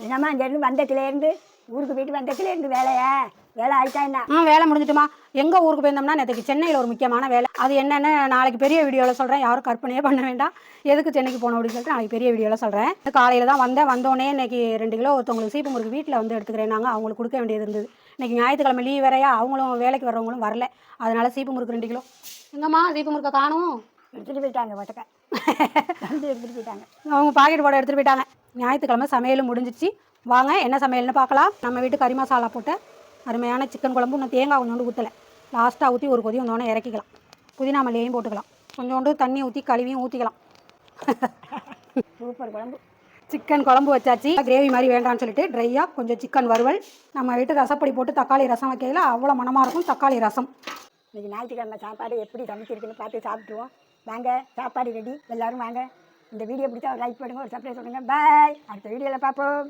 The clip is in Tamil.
என்னம்மா இங்கேருந்து வந்ததுலேருந்து ஊருக்கு போயிட்டு வந்ததுலேருந்து வேலை ஆகிட்டா என்ன? வேலை முடிஞ்சிட்டுமா. எங்கள் ஊருக்கு போயிருந்தோம்னா நேற்றுக்கு சென்னையில் ஒரு முக்கியமான வேலை. அது என்னென்னு நாளைக்கு பெரிய வீடியோவில் சொல்கிறேன். யாரும் கற்பனையே பண்ண வேண்டாம். எதுக்கு சென்னைக்கு போகணும் அப்படின்னு சொல்லிட்டு நாளைக்கு பெரிய வீடியோவில் சொல்கிறேன். காலையில் தான் வந்தோடனே இன்றைக்கி 2 கிலோ ஒருத்தவங்களுக்கு சீப்பு முறுக்கு வீட்டில் வந்து எடுத்துக்கிறேன். நாங்கள் அவங்களுக்கு கொடுக்க வேண்டியது இருந்தது. இன்றைக்கி ஞாயிற்றுக்கிழமை லீவ் வேறையா, அவங்களும் வேலைக்கு வர்றவங்களும் வரல. அதனால் சீப்பு முறுக்கு 2 கிலோ. எங்கம்மா சீப்பு முறுக்கை காணும்? எடுத்துகிட்டு போயிட்டாங்க வட்டக்க வந்து எடுத்துகிட்டு போயிட்டாங்க. அவங்க பாக்கெட் போட எடுத்துகிட்டு போயிட்டாங்க. ஞாயிற்றுக்கிழமை சமையலும் முடிஞ்சிச்சு. வாங்க என்ன சமையல்னு பார்க்கலாம். நம்ம வீட்டு கறி மசாலா போட்டு அருமையான சிக்கன் குழம்பு. இன்னும் தேங்காய் கொஞ்சோண்டு ஊற்றலை. லாஸ்ட்டாக ஊற்றி ஒரு கொதி வந்தோடனே இறக்கிக்கலாம். புதினா மல்லியையும் போட்டுக்கலாம். கொஞ்சோண்டு தண்ணி ஊற்றி கழுவியும் ஊற்றிக்கலாம். சூப்பர் குழம்பு. சிக்கன் குழம்பு வச்சாச்சு. கிரேவி மாதிரி வேண்டாம்னு சொல்லிட்டு ட்ரையாக கொஞ்சம் சிக்கன் வறுவல். நம்ம வீட்டு ரசப்பொடி போட்டு தக்காளி ரசம் வைக்கையில் அவ்வளோ மனமாக இருக்கும். தக்காளி ரசம். இன்றைக்கி ஞாயிற்றுக்கிழமை சாப்பாடு எப்படி சமைச்சிருக்குன்னு பார்த்து சாப்பிட்டுருவோம். வாங்க, சாப்பாடு ரெடி, எல்லோரும் வாங்க. இந்த வீடியோ பிடிச்சா ஒரு லைக் பண்ணுங்கள், ஒரு சப்ஸ்கிரைப் பண்ணுங்கள். பாய். அடுத்த வீடியோவில் பார்ப்போம்.